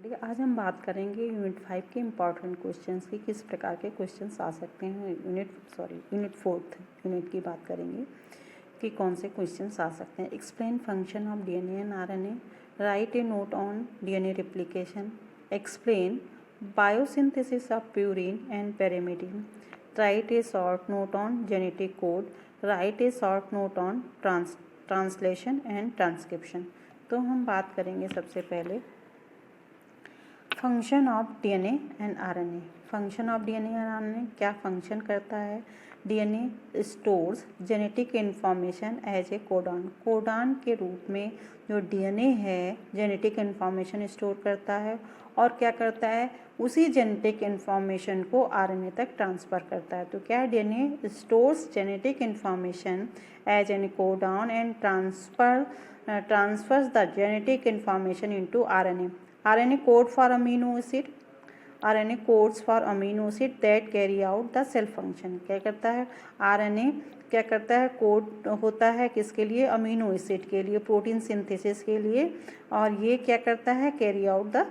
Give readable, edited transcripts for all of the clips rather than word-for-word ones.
ठीक है, आज हम बात करेंगे यूनिट 5 के इम्पॉर्टेंट क्वेश्चंस की, किस प्रकार के क्वेश्चंस आ सकते हैं। यूनिट 4 यूनिट की बात करेंगे कि कौन से क्वेश्चंस आ सकते हैं। Explain function of DNA and RNA, write a note on DNA replication, explain biosynthesis of purine and pyrimidine, write a short note on genetic code, write a short note on translation and transcription. तो हम बात करेंगे सबसे पहले function of DNA and RNA. Function of DNA और RNA क्या function करता है। DNA stores genetic information as a codon. Codon के रूप में जो डीएनए है जेनेटिक इन्फॉर्मेशन स्टोर करता है और क्या करता है, उसी जेनेटिक इन्फॉर्मेशन को आरएनए तक ट्रांसफ़र करता है। तो क्या है, DNA stores genetic information as an codon and transfers the genetic information into RNA. RNA code for amino acid. RNA codes for amino acid that carry out the cell function. क्या करता है RNA, क्या करता है, code होता है किसके लिए, अमीनो एसिड के लिए, प्रोटीन सिंथेसिस के लिए, और ये क्या करता है, carry out the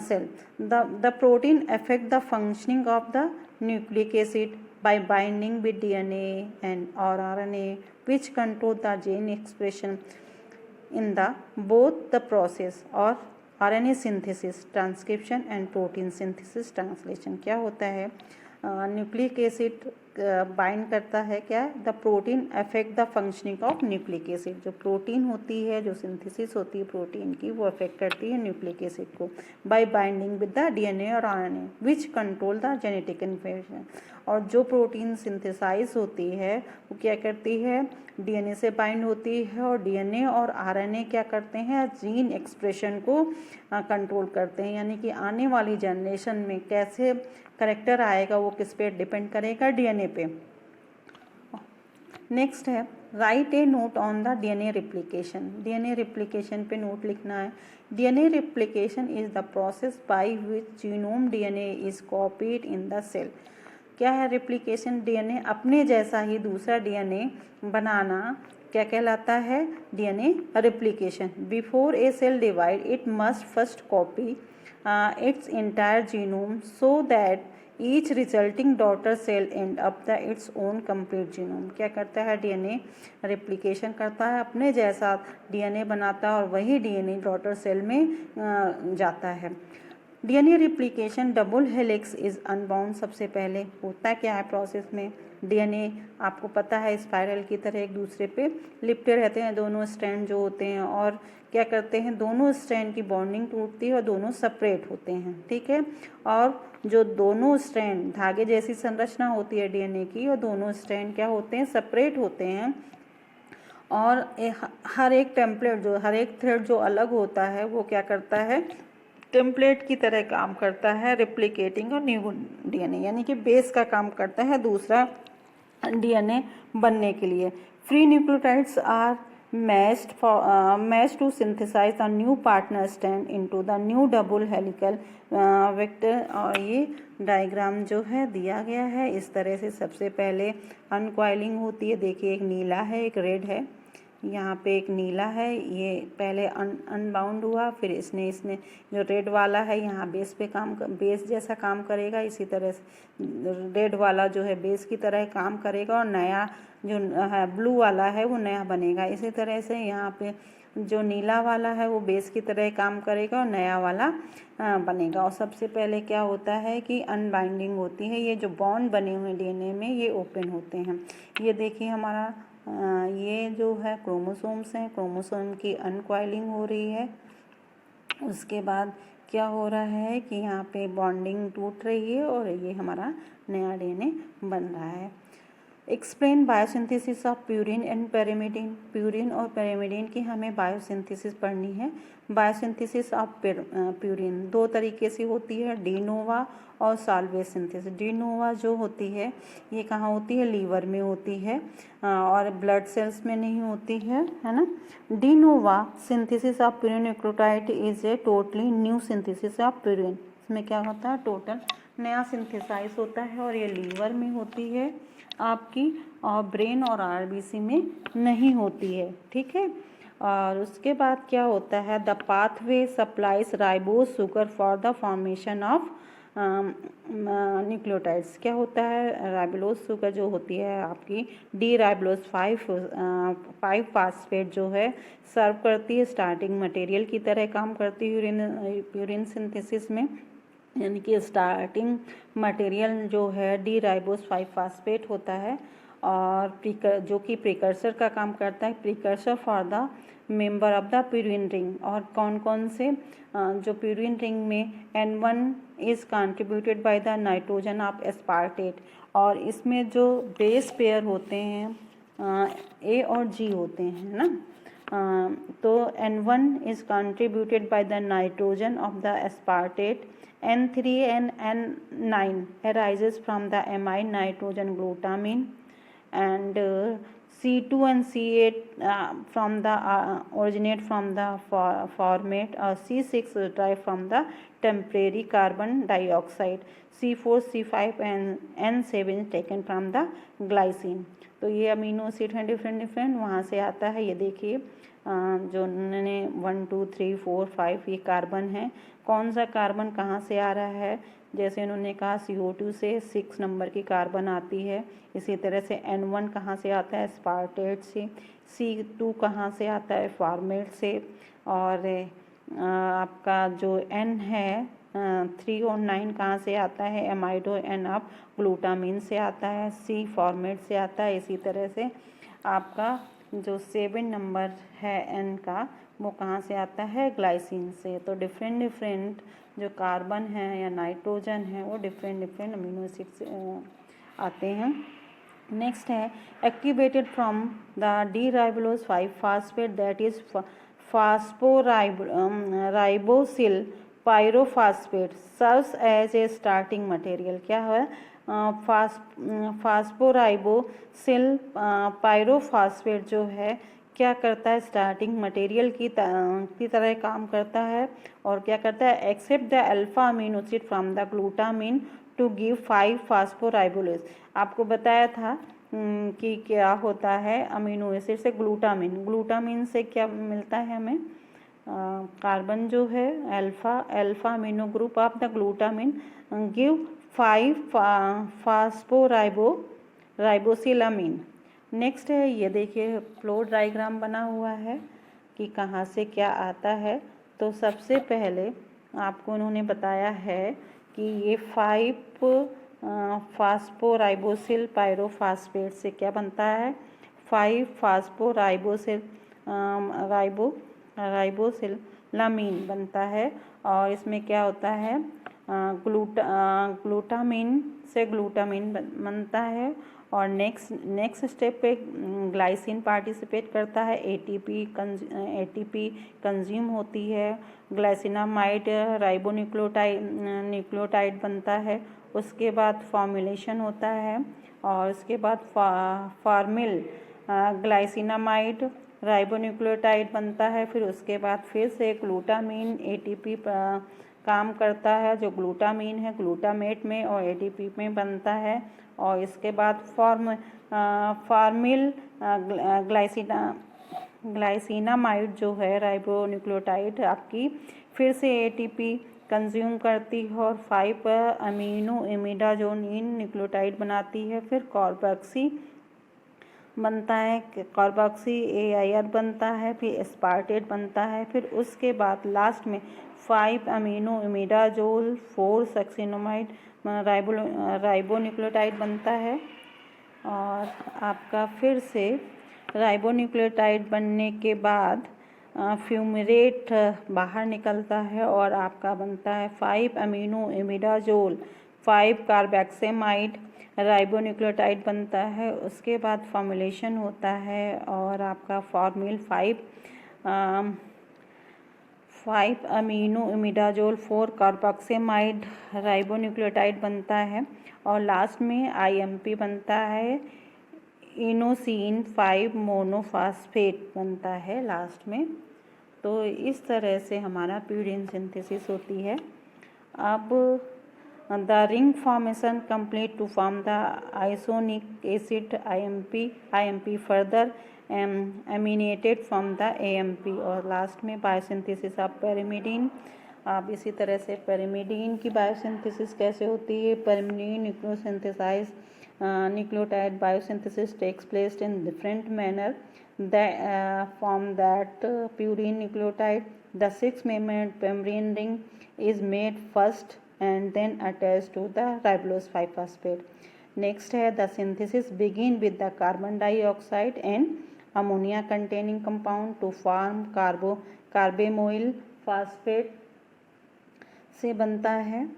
cell. The protein affect the functioning of the nucleic acid by binding with DNA and or RNA, which control the gene expression in the both the process or RNA synthesis, transcription and protein synthesis, translation। क्या होता है, nucleic acid bind करता है क्या, the protein affect the functioning of nucleic acid. जो protein होती है, जो सिंथेसिस होती है प्रोटीन की, वो अफेक्ट करती है न्यूक्लिक एसिड को by binding with the DNA और RNA which control the genetic information. और जो प्रोटीन सिंथेसाइज होती है वो क्या करती है, डीएनए से बाइंड होती है, और डीएनए और आरएनए क्या करते हैं, जीन एक्सप्रेशन को कंट्रोल करते हैं। यानी कि आने वाली जनरेशन में कैसे करेक्टर आएगा वो किस पे डिपेंड करेगा, डीएनए पे। नेक्स्ट है write a note on the DNA replication. DNA replication पे नोट लिखना है। DNA replication is the process by which genome DNA is copied in the cell. क्या है रेप्लिकेशन, डीएनए अपने जैसा ही दूसरा डीएनए बनाना क्या कहलाता है, DNA replication. Before a cell divide it must first copy its entire genome so that each resulting daughter cell end up the its own complete genome। क्या करता है, डीएनए रेप्लिकेशन करता है, अपने जैसा डीएनए बनाता है और वही डीएनए डॉटर सेल में जाता है। DNA replication double helix is unbound. सबसे पहले होता क्या है प्रोसेस में, डीएनए आपको पता है स्पाइरल की तरह एक दूसरे पे लिपटे रहते हैं दोनों स्ट्रैंड जो होते हैं, और क्या करते हैं, दोनों स्ट्रैंड की बॉन्डिंग टूटती है और दोनों सेपरेट होते हैं, ठीक है। और जो दोनों स्ट्रैंड धागे जैसी संरचना होती है डीएनए की, और दोनों स्ट्रैंड क्या होते हैं, सेपरेट होते हैं, और हर एक टेम्पलेट जो हर एक थ्रेड जो अलग होता है वो क्या करता है, टेम्पलेट की तरह काम करता है, रेप्लिकेटिंग और न्यू डीएनए, यानी कि बेस का काम करता है दूसरा डीएनए बनने के लिए। Free nucleotides are matched to synthesize the new partner strand into the new double helical vector. और ये डायग्राम जो है दिया गया है इस तरह से। सबसे पहले अनकॉइलिंग होती है, देखिए एक नीला है एक रेड है, यहाँ पे एक नीला है, ये पहले अनबाउंड हुआ, फिर इसने जो रेड वाला है यहाँ बेस जैसा काम करेगा, इसी तरह से रेड वाला जो है बेस की तरह काम करेगा, और नया जो है ब्लू वाला है वो नया बनेगा। इसी तरह से यहाँ पे जो नीला वाला है वो बेस की तरह काम करेगा और नया वाला बनेगा। और सबसे पहले क्या होता है कि अनबाइंडिंग होती है, ये जो बॉन्ड बने हुए डीएनए में ये ओपन होते हैं। ये देखिए हमारा ये जो है क्रोमोसोम्स हैं, क्रोमोसोम की अनकॉइलिंग हो रही है। उसके बाद क्या हो रहा है कि यहाँ पे बॉन्डिंग टूट रही है और ये हमारा नया डीएनए बन रहा है। Explain biosynthesis of purine and pyrimidine. Purine और पेरिमिडिन की हमें बायोसिंथेसिस पढ़नी है। बायोसिंथेसिस ऑफ प्यूरिन दो तरीके से होती है, डी नोवा और साल्वेज सिंथेसिस। डी नोवा जो होती है ये कहाँ होती है, लीवर में होती है और ब्लड सेल्स में नहीं होती है ना। D Nova synthesis of purine nucleotide is a totally new synthesis of purine. इसमें क्या होता है, टोटल नया सिंथेसाइज होता है, और ये लीवर में होती है आपकी, और ब्रेन और आरबीसी में नहीं होती है, ठीक है। और उसके बाद क्या होता है, the pathway supplies ribose sugar for the formation of nucleotides. क्या होता है, राइबोलोज शुगर जो होती है आपकी डी राइबोलोज 5 फास्फेट जो है सर्व करती है, स्टार्टिंग मटेरियल की तरह काम करती है यूरिन सिंथेसिस में, यानी कि स्टार्टिंग मटेरियल जो है डी राइबोज 5 फास्फेट होता है और जो कि प्रिकर्सर का काम करता है, precursor for the member of the purine ring. और कौन कौन से जो प्यूरिन रिंग में N1 is contributed by the nitrogen of aspartate, और इसमें जो बेस पेयर होते हैं A और G होते हैं ना, तो N1 is contributed by the nitrogen of the aspartate, N3 and N9 arises from the amide nitrogen glutamine, and C2 and C8 from the originate from the formate, C6 derive from the temporary carbon dioxide, C4 C5 and N7 taken from the glycine। तो ये amino acid हैं different वहाँ से आता है। ये देखिए जो उन्होंने 1 2 3 4 5 ये कार्बन है, कौन सा कार्बन कहाँ से आ रहा है, जैसे उन्होंने कहा CO2 से 6 नंबर की कार्बन आती है, इसी तरह से N1 कहाँ से आता है, स्पार्टेट से, C2 कहाँ से आता है, फॉर्मेट से, और आपका जो N है 3 और 9 कहाँ से आता है, एमाइडो एन ऑफ ग्लूटामिन से आता है, C फॉर्मेट से आता है। इसी तरह से आपका जो 7 नंबर है N का वो कहाँ से आता है, ग्लाइसिन से। तो डिफरेंट जो कार्बन है या नाइट्रोजन है वो डिफरेंट अमीनो एसिड से आते हैं। नेक्स्ट है activated from the D ribulose 5 phosphate that is phosphoribosyl pyrophosphate serves as a starting material. क्या है, फास्फोराइबोसिल पायरोफास्फेट जो है क्या करता है, स्टार्टिंग मटेरियल की तरह काम करता है, और क्या करता है, accept the alpha amino acid from the glutamine to give 5 phosphoribolase. आपको बताया था कि क्या होता है, अमीनो एसिड से ग्लूटामिन से क्या मिलता है हमें, कार्बन जो है alpha amino group of the glutamine give 5 phosphoribosylamine. Next है, ये देखिए फ्लो डायग्राम बना हुआ है कि कहाँ से क्या आता है। तो सबसे पहले आपको उन्होंने बताया है कि ये 5 फास्फोराइबोसिल पायरोफास्फेट से क्या बनता है, 5 फास्फोराइबोसिल राइबोसिलामीन बनता है, और इसमें क्या होता है, ग्लूटामिन से ग्लूटामिन बनता है, और नेक्स्ट स्टेप पे ग्लाइसिन पार्टिसिपेट करता है, एटीपी कंज्यूम होती है, ग्लाइसिनामाइड न्यूक्लियोटाइड बनता है, उसके बाद फॉर्मुलेशन होता है, और उसके बाद फॉर्मिल ग्लाइसिनामाइड राइबोन्यूक्लियोटाइड बनता है, फिर उसके बाद फिर से ग्लूटामीन एटीपी काम करता है, जो ग्लूटामीन है ग्लूटामेट में और एटीपी में बनता है, और इसके बाद फॉर्मिल ग्लाइसिनामाइड जो है राइबोन्यूक्लियोटाइड आपकी फिर से एटीपी कंज्यूम करती है और 5 अमीनो इमिडाजोनिन न्यूक्लियोटाइड बनाती है, फिर कार्बोक्सी बनता है, कार्बोक्सी AIR बनता है, फिर एस्पार्टेट बनता है, फिर उसके बाद लास्ट में 5 अमीनो इमिडाजोल 4 सक्सिनोमाइड राइबोन्यूक्लियोटाइड बनता है, और आपका फिर से राइबोन्यूक्लियोटाइड बनने के बाद फ्यूमरेट बाहर निकलता है और आपका बनता है 5 अमीनो इमिडाजोल 5 कार्बोक्सिमाइड राइबोन्यूक्लियोटाइड बनता है। उसके बाद फॉर्मुलेशन होता है और आपका फॉर्मिल 5 अमीनो इमिडाजोल 4 कार्बोक्सिमाइड राइबोन्यूक्लियोटाइड बनता है, और लास्ट में IMP बनता है, इनोसिन 5 मोनोफॉस्फेट बनता है लास्ट में। तो इस तरह से हमारा प्यूरिन सिंथेसिस होती है। अब the ring formation complete to form the inosinic acid IMP further aminated from the AMP। और लास्ट में बायोसिंथेसिस ऑफ pyrimidine। अब इसी तरह से pyrimidine की बायोसिंथेसिस कैसे होती है। pyrimidine न्यूक्लियोसिंथेसाइज nucleotide biosynthesis takes place in different manner from that purine nucleotide. The 6-membered pyrimidine ring is made first and then attached to the ribulose 5-phosphate. Next है the synthesis begin with the carbon dioxide and ammonia containing compound to form carbamoyl phosphate से बनता है